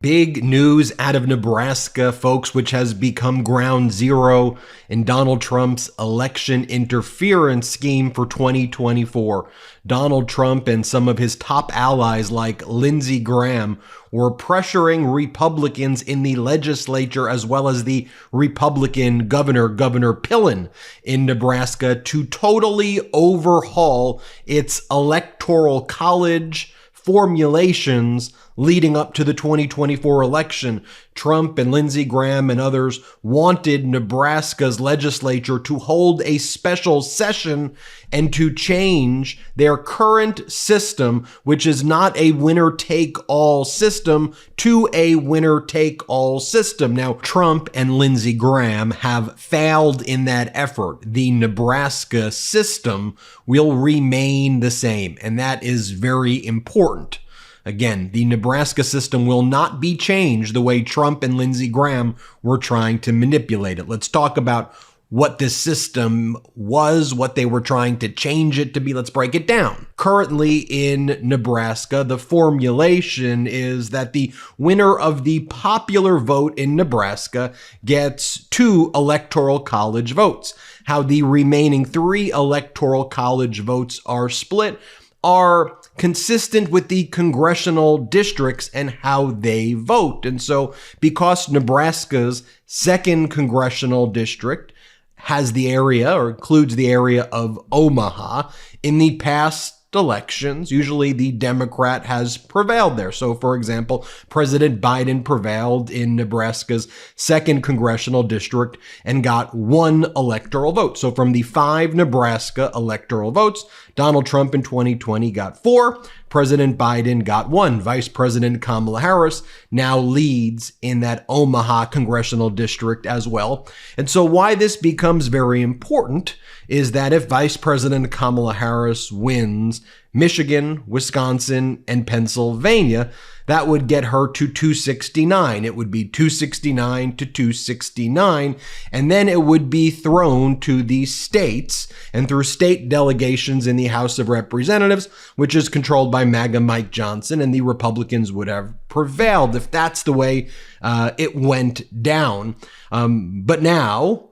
Big news out of Nebraska, folks, which has become ground zero in Donald Trump's election interference scheme for 2024. Donald Trump and some of his top allies like Lindsey Graham were pressuring Republicans in the legislature as well as the Republican Governor Pillen in Nebraska to totally overhaul its electoral college formulations leading up to the 2024 election. Trump and Lindsey Graham and others wanted Nebraska's legislature to hold a special session and to change their current system, which is not a winner-take-all system, to a winner-take-all system. Now, Trump and Lindsey Graham have failed in that effort. The Nebraska system will remain the same, and that is very important. Again, the Nebraska system will not be changed the way Trump and Lindsey Graham were trying to manipulate it. Let's talk about what this system was, what they were trying to change it to be. Let's break it down. Currently in Nebraska, the formulation is that the winner of the popular vote in Nebraska gets 2 electoral college votes. How the remaining 3 electoral college votes are split are consistent with the congressional districts and how they vote. And so because Nebraska's 2nd congressional district has the area or includes the area of Omaha, in the past elections, usually the Democrat has prevailed there. So, for example, President Biden prevailed in Nebraska's 2nd congressional district and got 1 electoral vote. So from the 5 Nebraska electoral votes, Donald Trump in 2020 got 4. President Biden got 1. Vice President Kamala Harris now leads in that Omaha congressional district as well. And so why this becomes very important is that if Vice President Kamala Harris wins Michigan, Wisconsin, and Pennsylvania, that would get her to 269. It would be 269 to 269, and then it would be thrown to the states and through state delegations in the House of Representatives, which is controlled by MAGA Mike Johnson, and the Republicans would have prevailed if that's the way it went down. But now,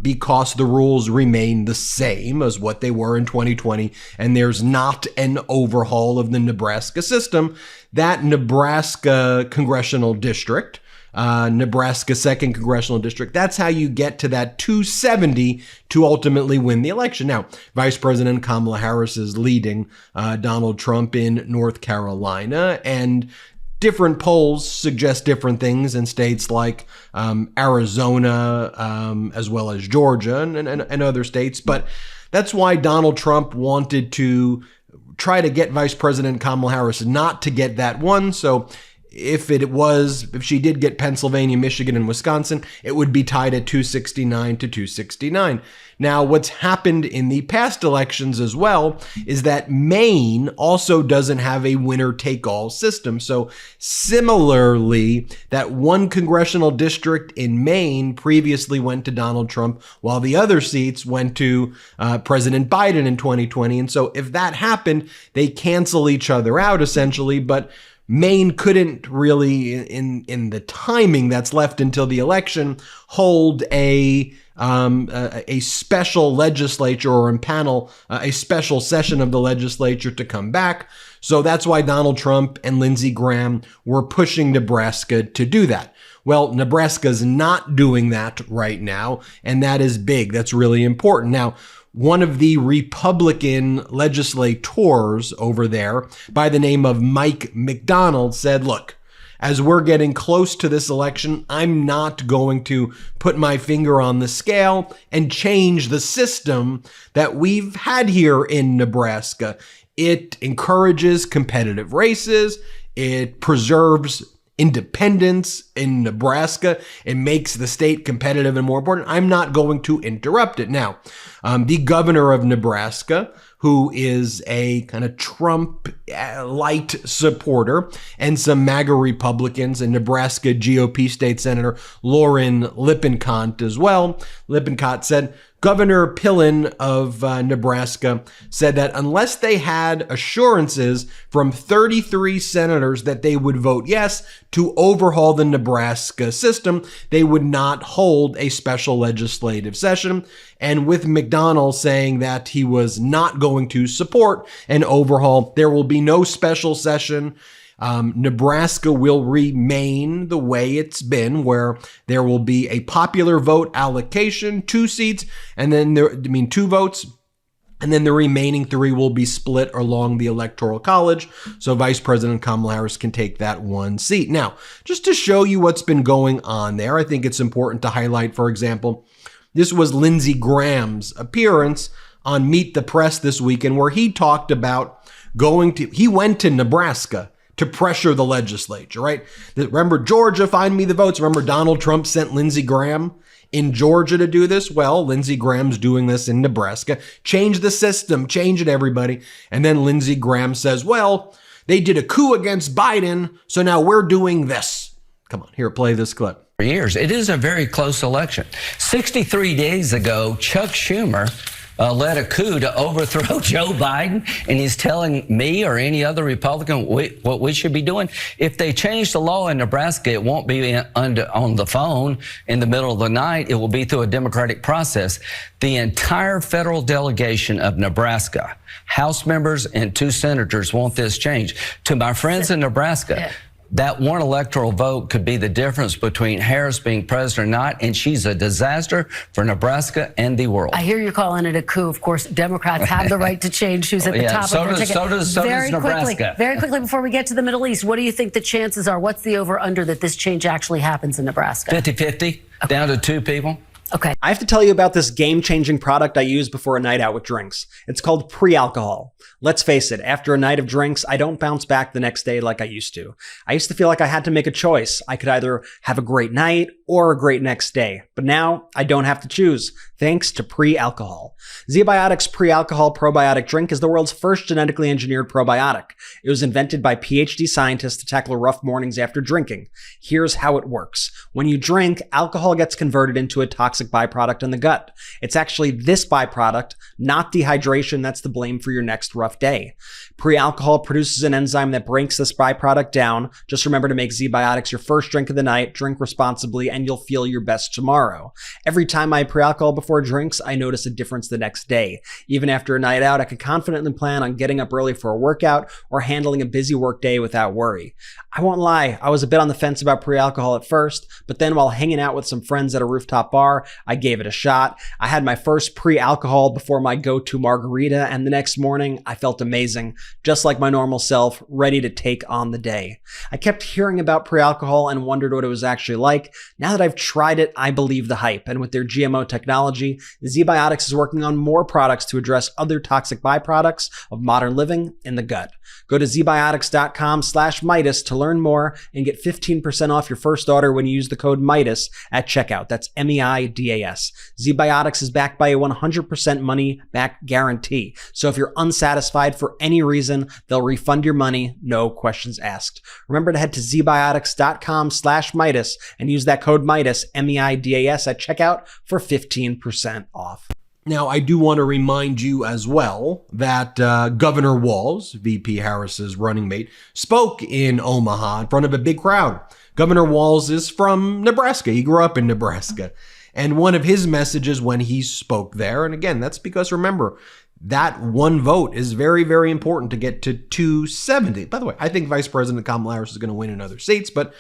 because the rules remain the same as what they were in 2020, and there's not an overhaul of the Nebraska system, that Nebraska congressional district, Nebraska 2nd congressional district, that's how you get to that 270 to ultimately win the election. Now, Vice President Kamala Harris is leading Donald Trump in North Carolina, and different polls suggest different things in states like Arizona, as well as Georgia and other states. But that's why Donald Trump wanted to try to get Vice President Kamala Harris not to get that one. So if she did get Pennsylvania, Michigan, and Wisconsin, it would be tied at 269 to 269. Now, what's happened in the past elections as well is that Maine also doesn't have a winner-take-all system. So similarly, that 1 congressional district in Maine previously went to Donald Trump, while the other seats went to President Biden in 2020. And so if that happened, they cancel each other out essentially, but Maine couldn't really, in the timing that's left until the election, hold a special legislature or impanel a special session of the legislature to come back. So that's why Donald Trump and Lindsey Graham were pushing Nebraska to do that. Well, Nebraska's not doing that right now, and that is big. That's really important. Now, one of the Republican legislators over there by the name of Mike McDonald said, look, as we're getting close to this election, I'm not going to put my finger on the scale and change the system that we've had here in Nebraska. It encourages competitive races. It preserves independence in Nebraska. It makes the state competitive and more important. I'm not going to interrupt it. Now, the governor of Nebraska, who is a kind of Trump-light supporter, and some MAGA Republicans, and Nebraska GOP State Senator Lauren Lippincott as well. Lippincott said, Governor Pillen of Nebraska said that unless they had assurances from 33 senators that they would vote yes to overhaul the Nebraska system, they would not hold a special legislative session. And with McDonnell saying that he was not going to support an overhaul, there will be no special session. Nebraska will remain the way it's been, where there will be a popular vote allocation, 2 seats, and then 2 votes, and then the remaining 3 will be split along the Electoral College, so Vice President Kamala Harris can take that 1 seat. Now, just to show you what's been going on there, I think it's important to highlight, for example, this was Lindsey Graham's appearance on Meet the Press this weekend, where he talked about he went to Nebraska to pressure the legislature, right? Remember, Georgia, find me the votes. Remember, Donald Trump sent Lindsey Graham in Georgia to do this? Well, Lindsey Graham's doing this in Nebraska. Change the system, change it, everybody. And then Lindsey Graham says, well, they did a coup against Biden, so now we're doing this. Come on, here, play this clip. For years, it is a very close election. 63 days ago, Chuck Schumer led a coup to overthrow Joe Biden, and he's telling me or any other Republican what we should be doing. If they change the law in Nebraska, it won't be on the phone in the middle of the night. It will be through a democratic process. The entire federal delegation of Nebraska, House members and 2 senators, want this change. To my friends in Nebraska, that 1 electoral vote could be the difference between Harris being president or not, and she's a disaster for Nebraska and the world. I hear you're calling it a coup. Of course, Democrats have the right to change who's at the top of their ticket. So does Nebraska. Very quickly, before we get to the Middle East, what do you think the chances are? What's the over-under that this change actually happens in Nebraska? 50-50, down to 2 people. Okay. I have to tell you about this game-changing product I use before a night out with drinks. It's called pre-alcohol. Let's face it, after a night of drinks, I don't bounce back the next day like I used to. I used to feel like I had to make a choice. I could either have a great night or a great next day. But now, I don't have to choose, thanks to pre-alcohol. ZBiotics Pre-Alcohol Probiotic Drink is the world's first genetically engineered probiotic. It was invented by PhD scientists to tackle rough mornings after drinking. Here's how it works. When you drink, alcohol gets converted into a toxic byproduct in the gut. It's actually this byproduct, not dehydration, that's to blame for your next rough day. Pre-alcohol produces an enzyme that breaks this byproduct down. Just remember to make ZBiotics your first drink of the night, drink responsibly, and you'll feel your best tomorrow. Every time I pre-alcohol before drinks, I notice a difference the next day. Even after a night out, I can confidently plan on getting up early for a workout or handling a busy work day without worry. I won't lie, I was a bit on the fence about pre-alcohol at first, but then while hanging out with some friends at a rooftop bar, I gave it a shot. I had my first pre-alcohol before my go-to margarita, and the next morning, I felt amazing, just like my normal self, ready to take on the day. I kept hearing about pre-alcohol and wondered what it was actually like. Now that I've tried it, I believe the hype, and with their GMO technology, ZBiotics is working on more products to address other toxic byproducts of modern living in the gut. Go to zbiotics.com/Meidas to learn more and get 15% off your first order when you use the code Meidas at checkout. That's MEIDAS. ZBiotics is backed by a 100% money-back guarantee. So if you're unsatisfied for any reason, they'll refund your money, no questions asked. Remember to head to zbiotics.com/Meidas and use that code Meidas, MEIDAS, at checkout for 15% off. Now, I do want to remind you as well that Governor Walz, VP Harris's running mate, spoke in Omaha in front of a big crowd. Governor Walz is from Nebraska. He grew up in Nebraska. And one of his messages when he spoke there, and again, that's because, remember, that 1 vote is very, very important to get to 270. By the way, I think Vice President Kamala Harris is going to win in other seats, but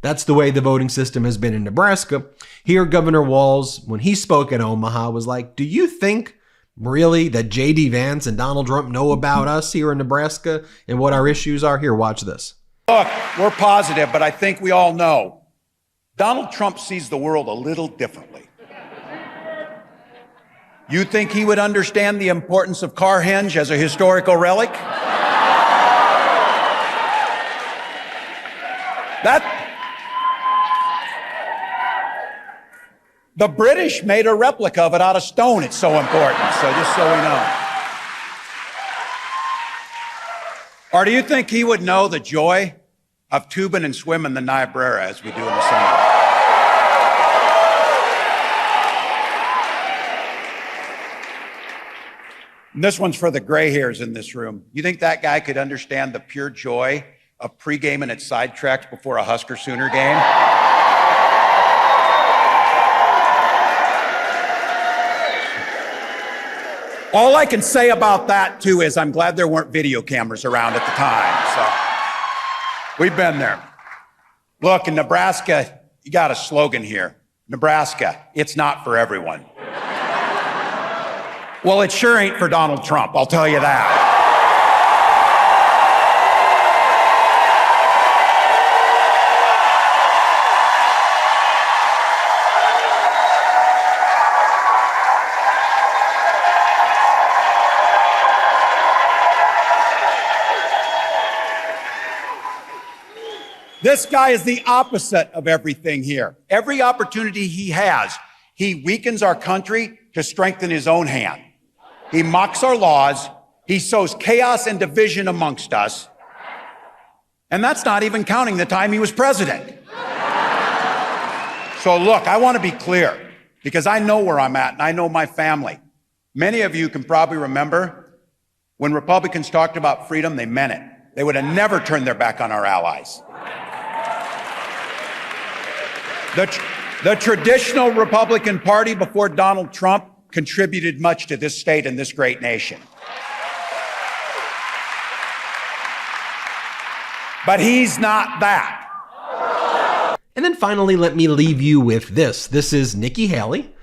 that's the way the voting system has been in Nebraska. Here, Governor Walz, when he spoke at Omaha, was like, do you think really that J.D. Vance and Donald Trump know about us here in Nebraska and what our issues are? Here, watch this. Look, we're positive, but I think we all know Donald Trump sees the world a little differently. You think he would understand the importance of Carhenge as a historical relic? The British made a replica of it out of stone. It's so important. So just so we know. Or do you think he would know the joy of tubing and swimming the Niobrara as we do in the summer? And this one's for the gray hairs in this room. You think that guy could understand the pure joy of pre-gaming at sidetracks before a Husker Sooner game? All I can say about that, too, is I'm glad there weren't video cameras around at the time. So we've been there. Look, in Nebraska, you got a slogan here. Nebraska, it's not for everyone. Well, it sure ain't for Donald Trump, I'll tell you that. This guy is the opposite of everything here. Every opportunity he has, he weakens our country to strengthen his own hand. He mocks our laws. He sows chaos and division amongst us. And that's not even counting the time he was president. So look, I want to be clear because I know where I'm at and I know my family. Many of you can probably remember when Republicans talked about freedom, they meant it. They would have never turned their back on our allies. The traditional Republican Party before Donald Trump contributed much to this state and this great nation. But he's not that. And then finally, let me leave you with this. This is Nikki Haley.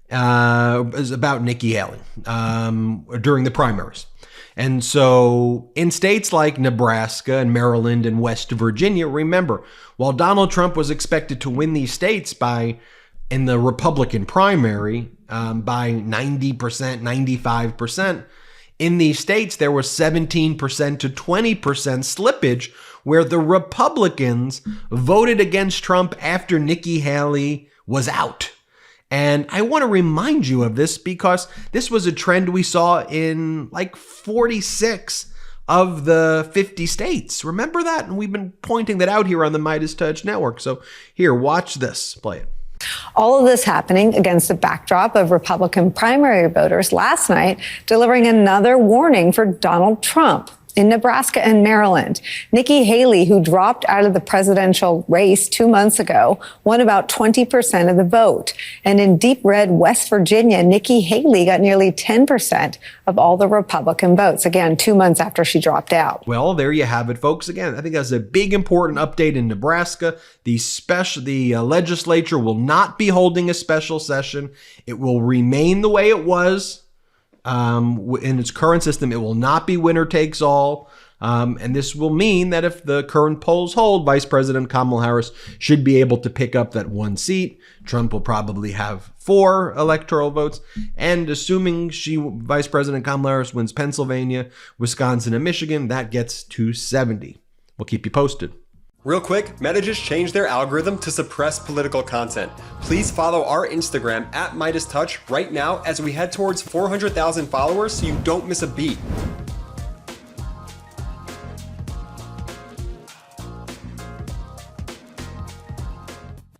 Is about Nikki Haley during the primaries. And so in states like Nebraska and Maryland and West Virginia, remember, while Donald Trump was expected to win these states in the Republican primary by 90%, 95%, in these states, there was 17% to 20% slippage where the Republicans voted against Trump after Nikki Haley was out. And I want to remind you of this because this was a trend we saw in like 46 of the 50 states. Remember that? And we've been pointing that out here on the MeidasTouch network. So here, watch this. Play it. All of this happening against the backdrop of Republican primary voters last night, delivering another warning for Donald Trump. In Nebraska and Maryland, Nikki Haley, who dropped out of the presidential race 2 months ago, won about 20% of the vote. And in deep red West Virginia, Nikki Haley got nearly 10% of all the Republican votes. Again, 2 months after she dropped out. Well, there you have it, folks. Again, I think that's a big important update in Nebraska. The legislature will not be holding a special session. It will remain the way it was. In its current system, it will not be winner takes all. And this will mean that if the current polls hold, Vice President Kamala Harris should be able to pick up that one seat. Trump will probably have 4 electoral votes. And assuming Vice President Kamala Harris wins Pennsylvania, Wisconsin, and Michigan, that gets 270. We'll keep you posted. Real quick, Meta just changed their algorithm to suppress political content. Please follow our Instagram @MeidasTouch right now as we head towards 400,000 followers so you don't miss a beat.